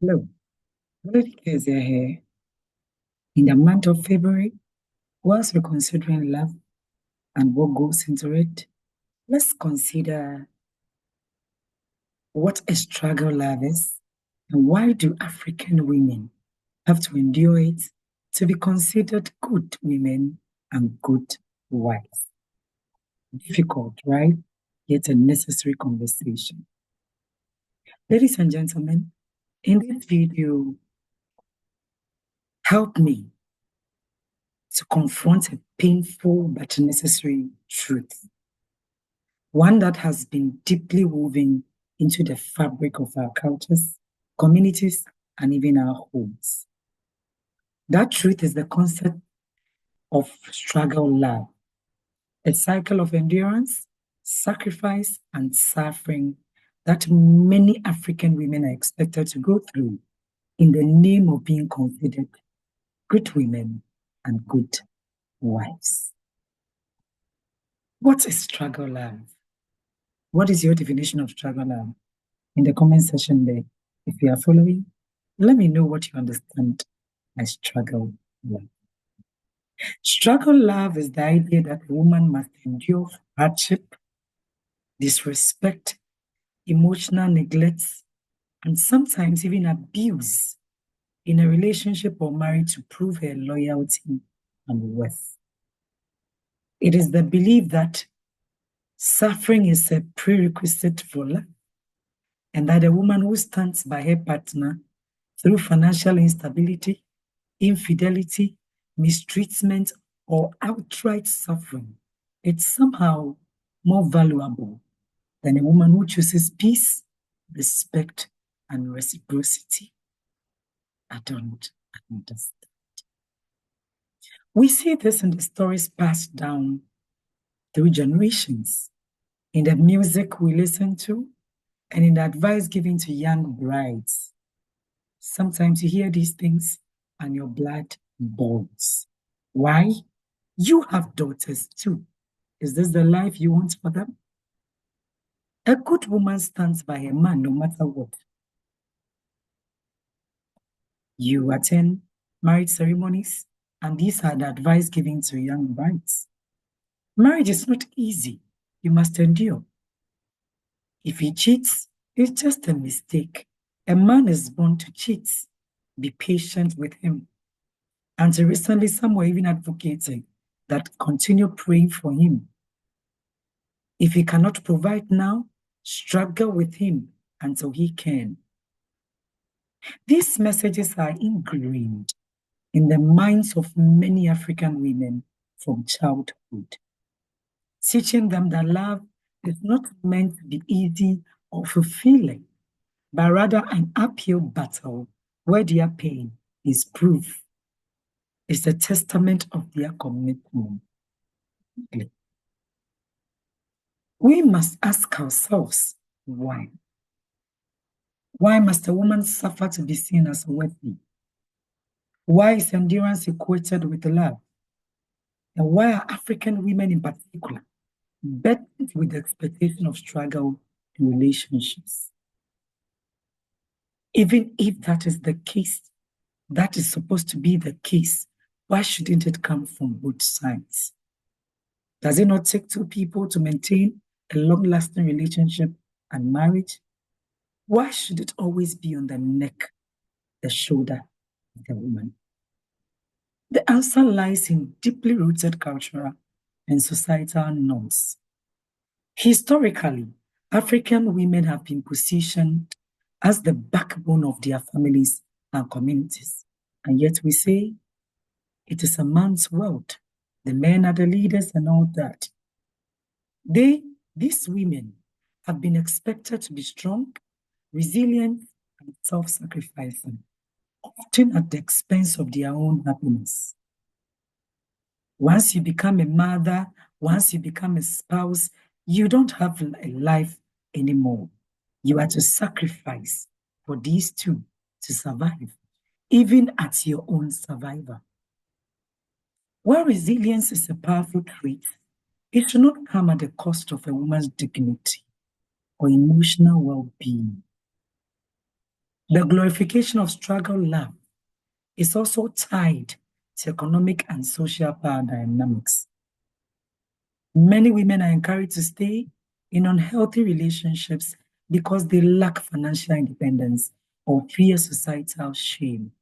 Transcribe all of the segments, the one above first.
Hello, LadyKeziah here. In the month of February, whilst we're considering love and what goes into it, let's consider what a struggle love is and why do African women have to endure it to be considered good women and good wives. Difficult, right? Yet a necessary conversation. Ladies and gentlemen, in this video, help me to confront a painful but necessary truth. One that has been deeply woven into the fabric of our cultures, communities, and even our homes. That truth is the concept of struggle love, a cycle of endurance, sacrifice, and suffering that many African women are expected to go through in the name of being considered good women and good wives. What is struggle love? What is your definition of struggle love? In the comment section there, if you are following, let me know what you understand by struggle love. Struggle love is the idea that a woman must endure hardship, disrespect, emotional neglect, and sometimes even abuse in a relationship or marriage to prove her loyalty and worth. It is the belief that suffering is a prerequisite for love, and that a woman who stands by her partner through financial instability, infidelity, mistreatment, or outright suffering, it's somehow more valuable than a woman who chooses peace, respect, and reciprocity. I don't understand. We see this in the stories passed down through generations, in the music we listen to, and in the advice given to young brides. Sometimes you hear these things and your blood boils. Why? You have daughters too. Is this the life you want for them? A good woman stands by a man no matter what. You attend marriage ceremonies, and these are the advice given to young brides. Marriage is not easy. You must endure. If he cheats, it's just a mistake. A man is born to cheat. Be patient with him. Until recently, some were even advocating that continue praying for him. If he cannot provide now, struggle with him until he can. These messages are ingrained in the minds of many African women from childhood, teaching them that love is not meant to be easy or fulfilling, but rather an uphill battle where their pain is proof. It's a testament of their commitment. We must ask ourselves, why? Why must a woman suffer to be seen as worthy? Why is endurance equated with love? And why are African women in particular burdened with the expectation of struggle in relationships? Even if that is the case, that is supposed to be the case, why shouldn't it come from both sides? Does it not take two people to maintain a long-lasting relationship and marriage? Why should it always be on the neck, the shoulder of the woman? The answer lies in deeply rooted cultural and societal norms. Historically, African women have been positioned as the backbone of their families and communities. And yet we say it is a man's world. The men are the leaders and all that. These women have been expected to be strong, resilient, and self-sacrificing, often at the expense of their own happiness. Once you become a mother, once you become a spouse, you don't have a life anymore. You are to sacrifice for these two to survive, even at your own survival. While resilience is a powerful trait, it should not come at the cost of a woman's dignity or emotional well-being. The glorification of struggle love is also tied to economic and social power dynamics. Many women are encouraged to stay in unhealthy relationships because they lack financial independence or fear societal shame.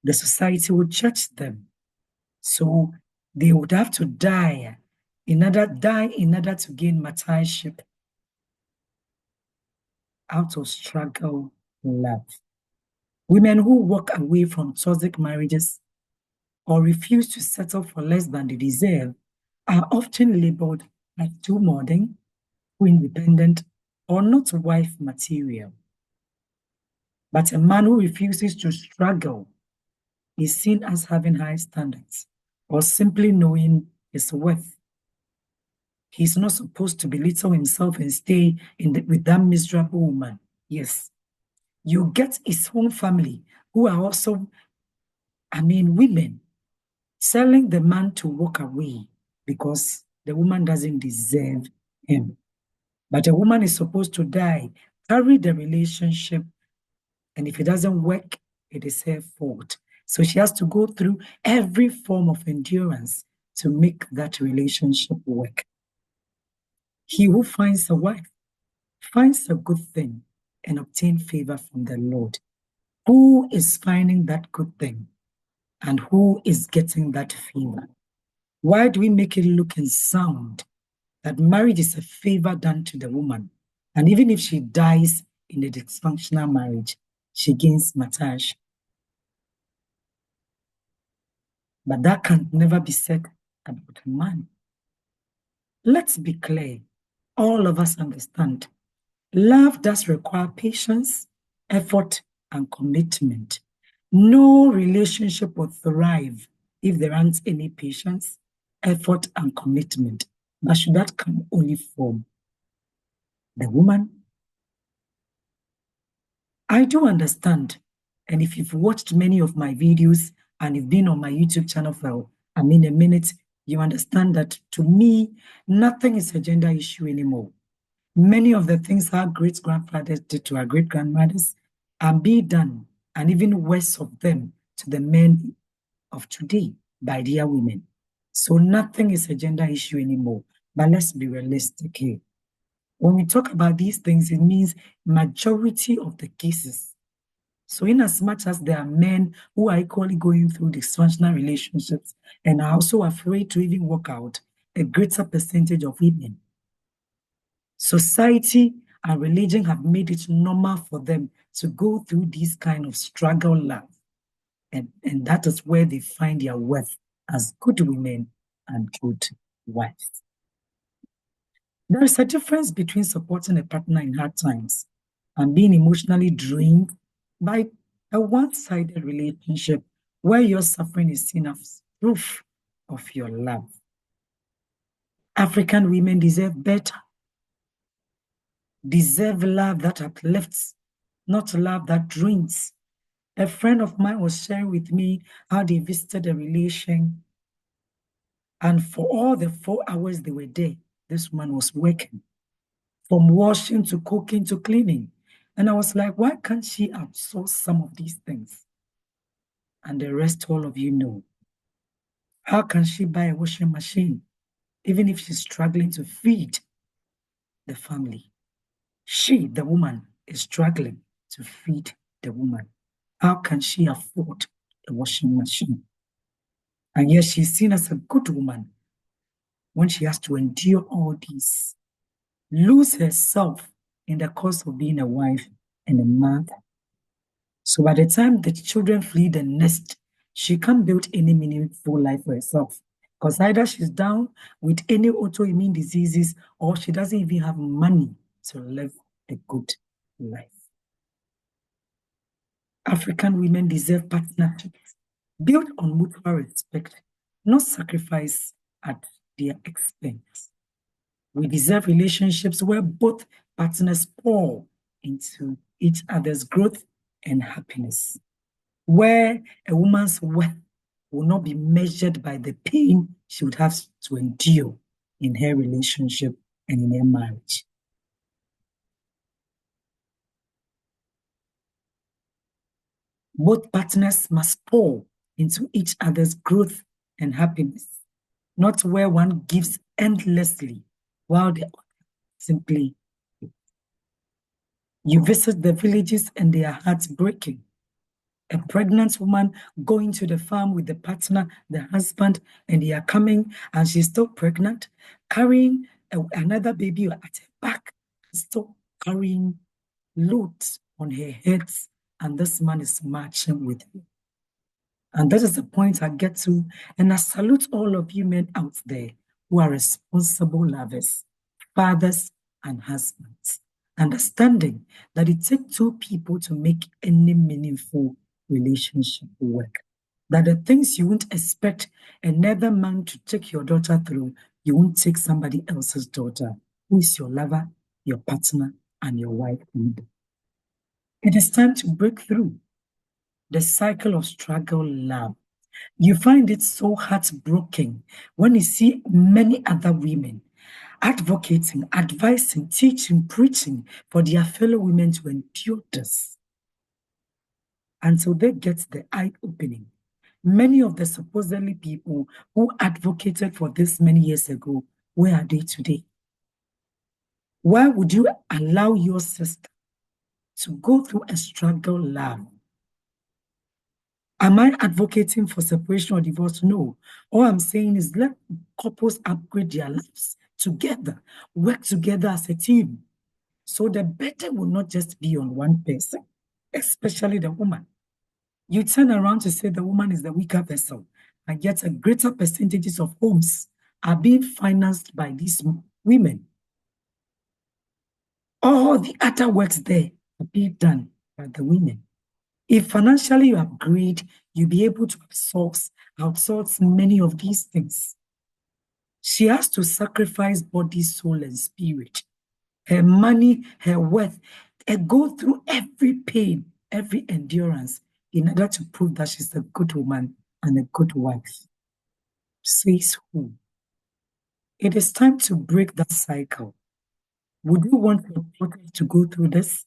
The society would judge them, so they would have to die in order to gain martyrship out of struggle love. Women who walk away from toxic marriages or refuse to settle for less than they deserve are often labeled as too modern, too independent, or not wife material. But a man who refuses to struggle is seen as having high standards or simply knowing his worth. He's not supposed to belittle himself and stay with that miserable woman. Yes, you get his own family who are also, women, telling the man to walk away because the woman doesn't deserve him. But a woman is supposed to die, carry the relationship, and if it doesn't work, it is her fault. So she has to go through every form of endurance to make that relationship work. He who finds a wife finds a good thing and obtains favor from the Lord. Who is finding that good thing? And who is getting that favor? Why do we make it look and sound that marriage is a favor done to the woman? And even if she dies in a dysfunctional marriage, she gains martyrdom. But that can never be said about a man. Let's be clear. All of us understand. Love does require patience, effort, and commitment. No relationship will thrive if there aren't any patience, effort, and commitment. But should that come only from the woman? I do understand. And if you've watched many of my videos and you've been on my YouTube channel for a minute, you understand that to me, nothing is a gender issue anymore. Many of the things our great-grandfathers did to our great-grandmothers are being done, and even worse of them, to the men of today by their women. So nothing is a gender issue anymore. But let's be realistic here. When we talk about these things, it means majority of the cases. So in as much as there are men who are equally going through dysfunctional relationships and are also afraid to even walk out, a greater percentage of women. Society and religion have made it normal for them to go through this kind of struggle love. And that is where they find their worth as good women and good wives. There is a difference between supporting a partner in hard times and being emotionally drained by a one-sided relationship where your suffering is seen as proof of your love. African women deserve better. Deserve love that uplifts, not love that drains. A friend of mine was sharing with me how they visited a relation, and for all the 4 hours they were there, this woman was working, from washing to cooking to cleaning. And I was like, why can't she outsource some of these things? And the rest, all of you know. How can she buy a washing machine, even if she's struggling to feed the family? She, the woman, is struggling to feed the woman. How can she afford a washing machine? And yet she's seen as a good woman when she has to endure all this, lose herself in the course of being a wife and a mother. So by the time the children flee the nest, she can't build any meaningful life for herself. Because either she's down with any autoimmune diseases or she doesn't even have money to live a good life. African women deserve partnerships built on mutual respect, not sacrifice at their expense. We deserve relationships where both partners pour into each other's growth and happiness, where a woman's worth will not be measured by the pain she would have to endure in her relationship and in her marriage. Both partners must pour into each other's growth and happiness, not where one gives endlessly while the other simply. You visit the villages and they are heartbreaking. A pregnant woman going to the farm with the partner, the husband, and they are coming and she's still pregnant, carrying another baby at her back, still carrying loads on her heads, and this man is marching with her. And that is the point I get to. And I salute all of you men out there who are responsible lovers, fathers, and husbands, understanding that it takes two people to make any meaningful relationship work. That the things you won't expect another man to take your daughter through, you won't take somebody else's daughter, who is your lover, your partner, and your wife. It is time to break through the cycle of struggle love. You find it so heartbroken when you see many other women advocating, advising, teaching, preaching for their fellow women to endure this until they get the eye opening. Many of the supposedly people who advocated for this many years ago, where are they today? Why would you allow your sister to go through a struggle love? Am I advocating for separation or divorce? No. All I'm saying is let couples upgrade their lives together, work together as a team. So the burden will not just be on one person, especially the woman. You turn around to say the woman is the weaker vessel, and yet a greater percentages of homes are being financed by these women. All the other works there are being done by the women. If financially you upgrade, you'll be able to outsource many of these things. She has to sacrifice body, soul, and spirit, her money, her worth, and go through every pain, every endurance in order to prove that she's a good woman and a good wife. Says who? It is time to break that cycle. Would you want your daughters to go through this?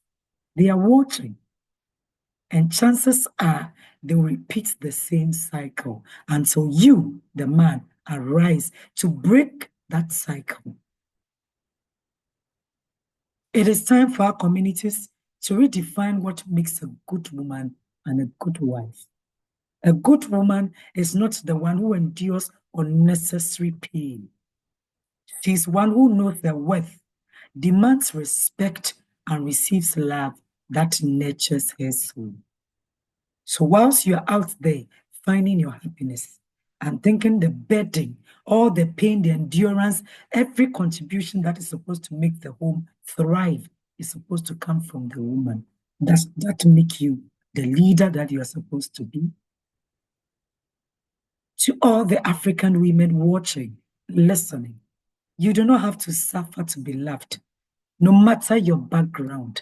They are watching. And chances are they will repeat the same cycle until you, the man, arise to break that cycle. It is time for our communities to redefine what makes a good woman and a good wife. A good woman is not the one who endures unnecessary pain. She is one who knows their worth, demands respect, and receives love that nurtures her soul. So whilst you're out there finding your happiness and thinking the burden, all the pain, the endurance, every contribution that is supposed to make the home thrive is supposed to come from the woman. Does that make you the leader that you are supposed to be? To all the African women watching, listening, you do not have to suffer to be loved. No matter your background,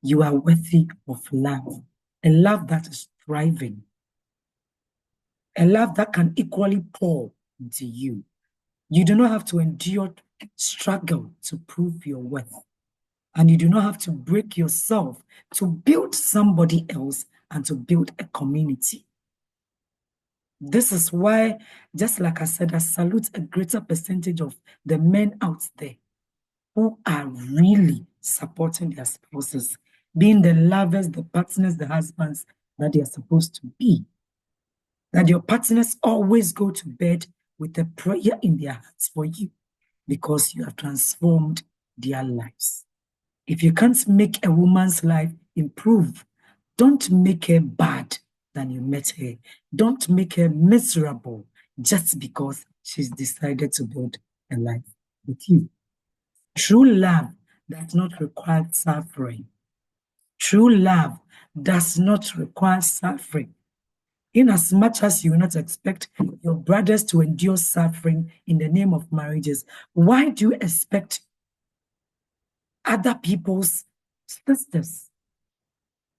you are worthy of love, a love that is thriving, a love that can equally pour into you. You do not have to endure struggle to prove your worth. And you do not have to break yourself to build somebody else and to build a community. This is why, just like I said, I salute a greater percentage of the men out there who are really supporting their spouses, being the lovers, the partners, the husbands that they are supposed to be. That your partners always go to bed with a prayer in their hearts for you because you have transformed their lives. If you can't make a woman's life improve, don't make her bad than you met her. Don't make her miserable just because she's decided to build a life with you. True love does not require suffering. True love does not require suffering. In as much as you will not expect your brothers to endure suffering in the name of marriages, why do you expect other people's sisters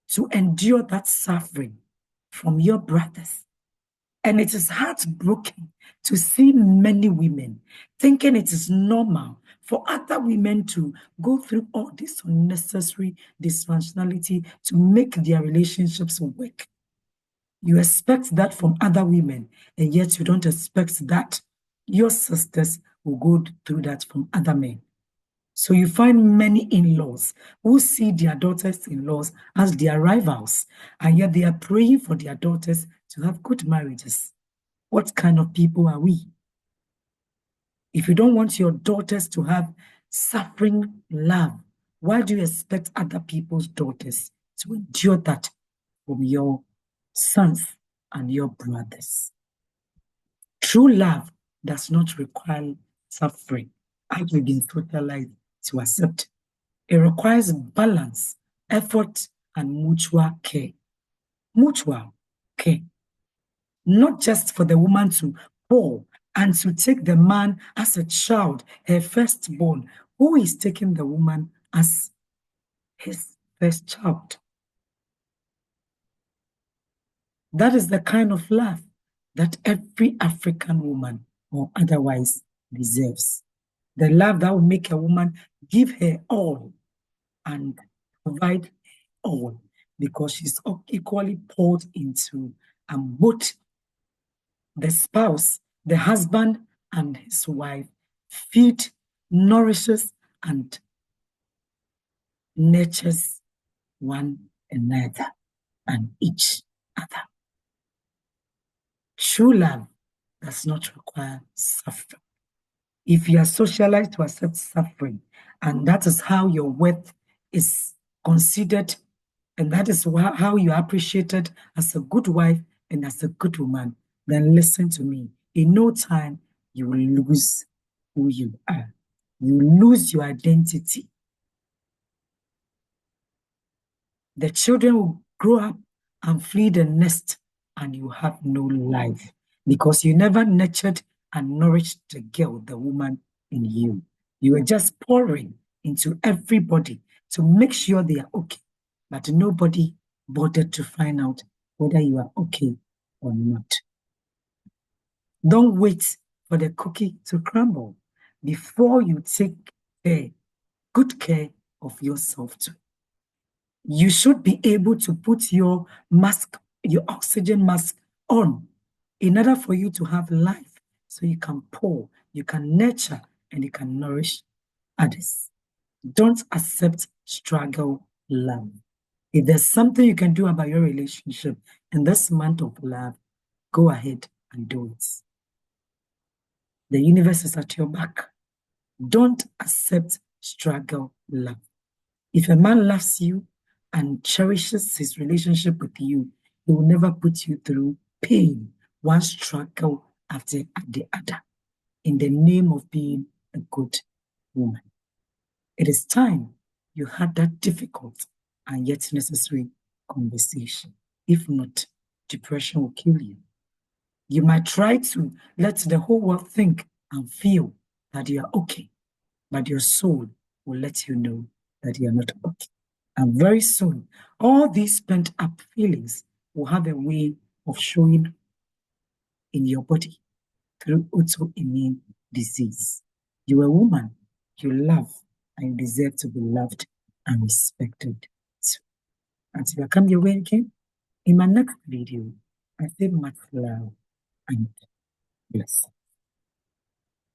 to endure that suffering from your brothers? And it is heartbroken to see many women thinking it is normal for other women to go through all this unnecessary dysfunctionality to make their relationships work. You expect that from other women, and yet you don't expect that your sisters will go through that from other men. So you find many in-laws who see their daughters-in-laws as their rivals, and yet they are praying for their daughters to have good marriages. What kind of people are we? If you don't want your daughters to have suffering love, why do you expect other people's daughters to endure that from your sons and your brothers? True love does not require suffering, as we've been socialized to accept. It requires balance, effort, and mutual care. Mutual care. Not just for the woman to pour and to take the man as a child, her firstborn, who is taking the woman as his first child. That is the kind of love that every African woman or otherwise deserves. The love that will make a woman give her all and provide all, because she's equally poured into, and both the spouse, the husband and his wife, feed, nourishes, and nurtures one another and each other. True love does not require suffering. If you are socialized to accept suffering, and that is how your worth is considered, and that is how you are appreciated as a good wife and as a good woman, then listen to me. In no time, you will lose who you are. You lose your identity. The children will grow up and flee the nest, and you have no life because you never nurtured and nourished the girl, the woman in you. You were just pouring into everybody to make sure they are okay, but nobody bothered to find out whether you are okay or not. Don't wait for the cookie to crumble before you take good care of yourself too. You should be able to put your mask, your oxygen mask on in order for you to have life, so you can pour, you can nurture, and you can nourish others. Don't accept struggle love. If there's something you can do about your relationship in this month of love, go ahead and do it. The universe is at your back. Don't accept struggle love. If a man loves you and cherishes his relationship with you, he will never put you through pain, one struggle after the other, in the name of being a good woman. It is time you had that difficult and yet necessary conversation. If not, depression will kill you. You might try to let the whole world think and feel that you are okay, but your soul will let you know that you are not okay. And very soon, all these pent up feelings will have a way of showing in your body through autoimmune disease. You're a woman, you love, and you deserve to be loved and respected too. Until I come your way again, in my next video, I say much love and bless.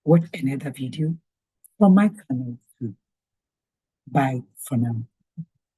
Watch another video from my channel too. Bye for now.